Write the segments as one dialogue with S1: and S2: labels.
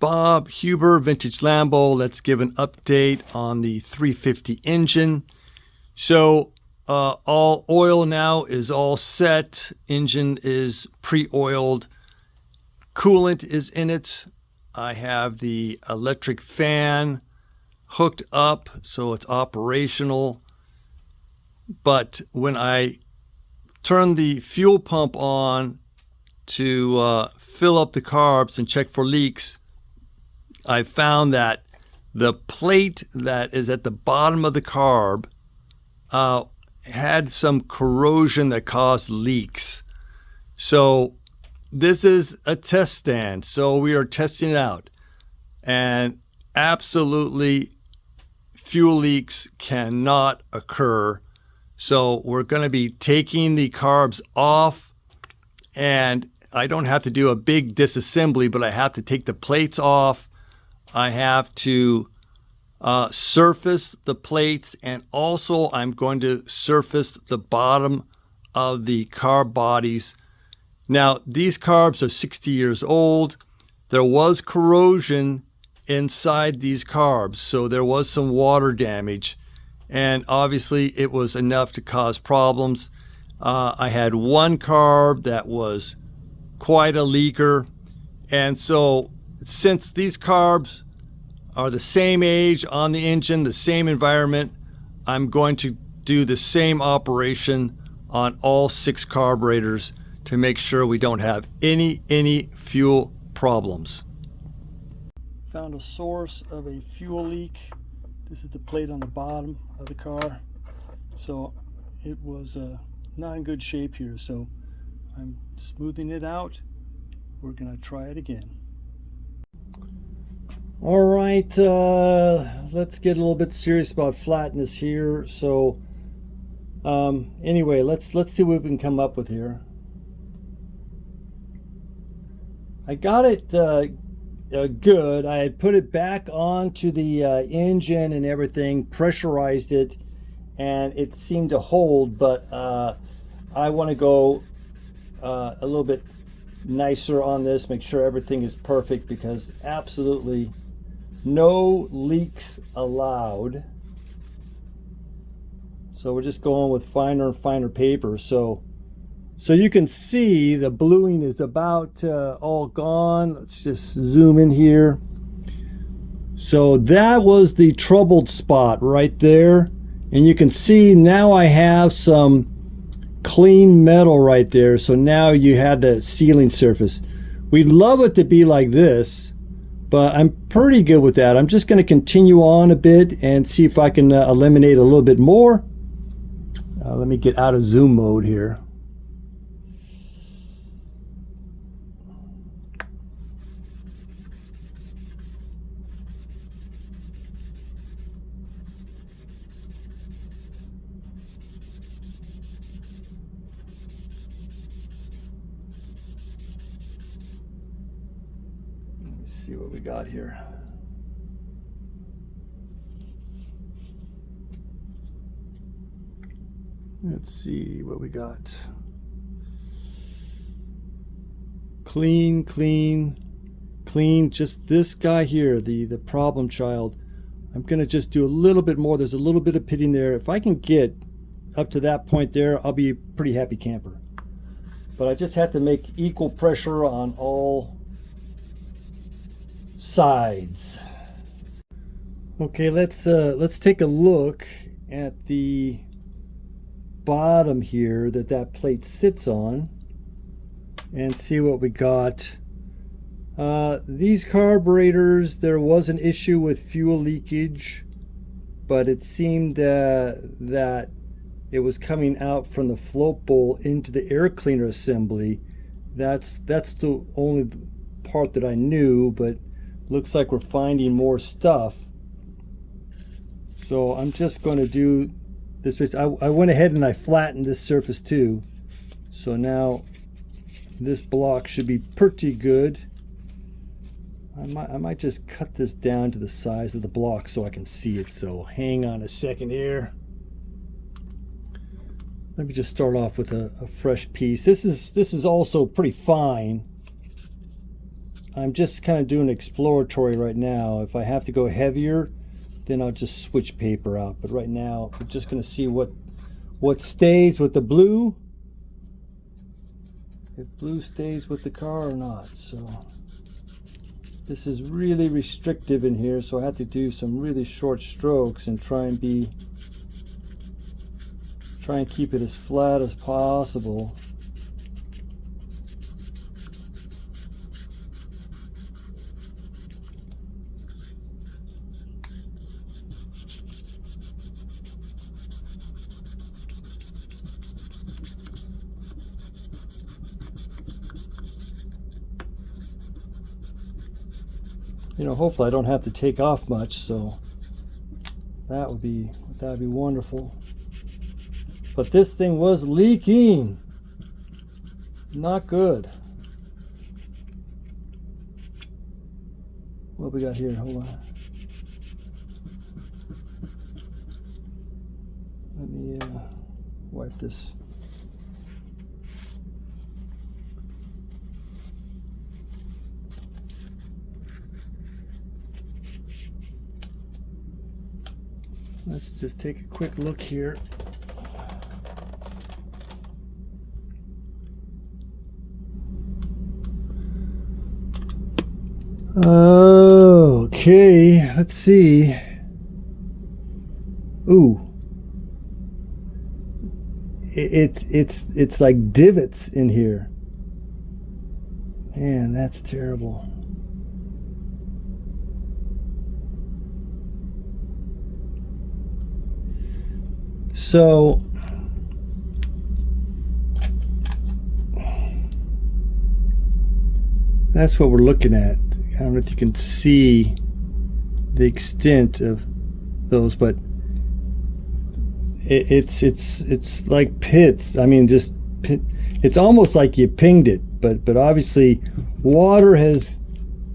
S1: Bob Huber, Vintage Lambo. Let's give an update on the 350 engine. So all oil now is all set. Engine is pre-oiled. Coolant is in it. I have the electric fan hooked up, so it's operational. But when I turn the fuel pump on to fill up the carbs and check for leaks, I found that the plate that is at the bottom of the carb had some corrosion that caused leaks. So this is a test stand, so we are testing it out, and absolutely fuel leaks cannot occur. So we're going to be taking the carbs off, and I don't have to do a big disassembly, but I have to take the plates off. I have to surface the plates, and also I'm going to surface the bottom of the carb bodies. Now, these carbs are 60 years old. There was corrosion inside these carbs, so there was some water damage, and obviously it was enough to cause problems. I had one carb that was quite a leaker, and so since these carbs are the same age on the engine, the same environment, I'm going to do the same operation on all 6 carburetors to make sure we don't have any fuel problems. Found a source of a fuel leak. This is the plate on the bottom of the car. So it was not in good shape here, so I'm smoothing it out. We're gonna try it again. All right, let's get a little bit serious about flatness here. So anyway, let's see what we can come up with here. I got it good. I had put it back onto the engine and everything, pressurized it, and it seemed to hold, but I want to go a little bit nicer on this, make sure everything is perfect, because absolutely no leaks allowed. So we're just going with finer and finer paper. So you can see the bluing is about all gone. Let's just zoom in here. So that was the troubled spot right there. And you can see now I have some clean metal right there. So now you have the sealing surface. We'd love it to be like this, but I'm pretty good with that. I'm just going to continue on a bit and see if I can eliminate a little bit more. Let me get out of zoom mode here. See what we got here. Let's see what we got. Clean, clean, clean. Just this guy here, the problem child. I'm gonna just do a little bit more. There's a little bit of pitting there. If I can get up to that point there, I'll be a pretty happy camper. But I just have to make equal pressure on all sides. Okay, let's take a look at the bottom here that plate sits on and see what we got. These carburetors, there was an issue with fuel leakage, but it seemed that it was coming out from the float bowl into the air cleaner assembly. That's the only part that I knew, but looks like we're finding more stuff. So I'm just going to do this. I went ahead and I flattened this surface too. So now this block should be pretty good. I might just cut this down to the size of the block so I can see it. So hang on a second here. Let me just start off with a fresh piece. This is also pretty fine. I'm just kind of doing exploratory right now. If I have to go heavier, then I'll just switch paper out. But right now, we're just going to see what stays with the blue. If blue stays with the car or not. So this is really restrictive in here, so I have to do some really short strokes and try and keep it as flat as possible. You know, hopefully I don't have to take off much, so that would be wonderful. But this thing was leaking. Not good. What we got here? Hold on. Let me wipe this. Let's just take a quick look here. Okay, let's see. Ooh. It's like divots in here. Man, that's terrible. So that's what we're looking at. I don't know if you can see the extent of those, but it's like pits. I mean, just pit. It's almost like you pinged it, but obviously water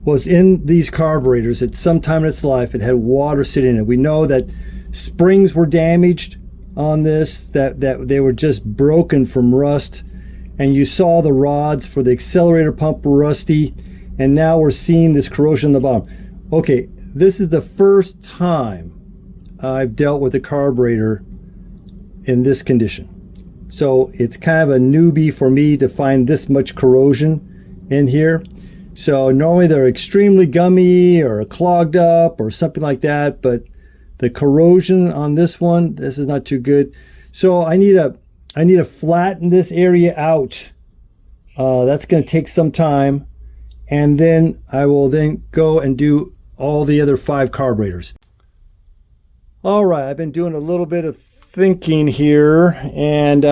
S1: was in these carburetors at some time in its life. It had water sitting in it. We know that springs were damaged on this, that they were just broken from rust, and you saw the rods for the accelerator pump were rusty, and now we're seeing this corrosion on the bottom. Okay, this is the first time I've dealt with a carburetor in this condition, so it's kind of a newbie for me to find this much corrosion in here. So normally they're extremely gummy or clogged up or something like that, but the corrosion on this one, this is not too good. So I need to flatten this area out. That's going to take some time, and then I will then go and do all the other 5 carburetors. All right, I've been doing a little bit of thinking here, and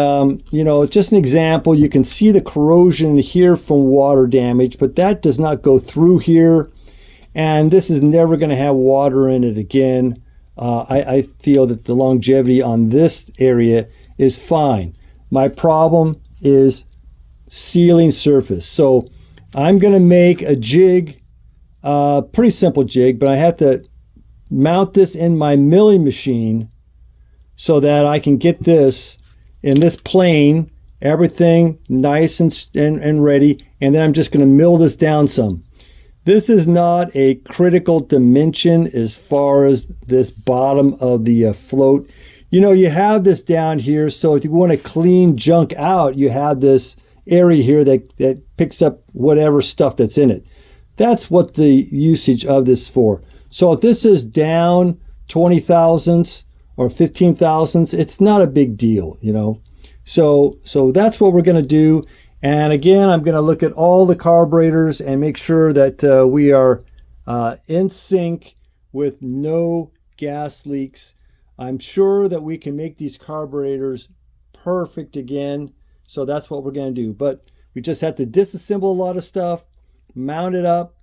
S1: you know, just an example. You can see the corrosion here from water damage, but that does not go through here, and this is never going to have water in it again. I feel that the longevity on this area is fine. My problem is sealing surface. So I'm going to make a jig, pretty simple jig, but I have to mount this in my milling machine so that I can get this in this plane, everything nice and ready, and then I'm just going to mill this down some. This is not a critical dimension as far as this bottom of the float. You know, you have this down here, so if you want to clean junk out, you have this area here that picks up whatever stuff that's in it. That's what the usage of this is for. So if this is down 20 thousandths or 15 thousandths, it's not a big deal, you know. So that's what we're going to do. And again, I'm going to look at all the carburetors and make sure that we are in sync with no gas leaks. I'm sure that we can make these carburetors perfect again. So that's what we're going to do. But we just have to disassemble a lot of stuff, mount it up.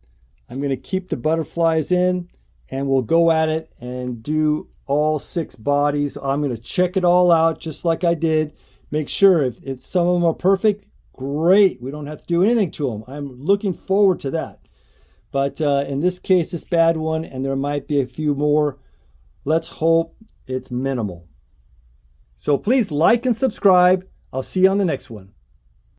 S1: I'm going to keep the butterflies in, and we'll go at it and do all 6 bodies. I'm going to check it all out just like I did. Make sure if some of them are perfect, great. We don't have to do anything to them. I'm looking forward to that. But in this case, this bad one, and there might be a few more. Let's hope it's minimal. So please like and subscribe. I'll see you on the next one.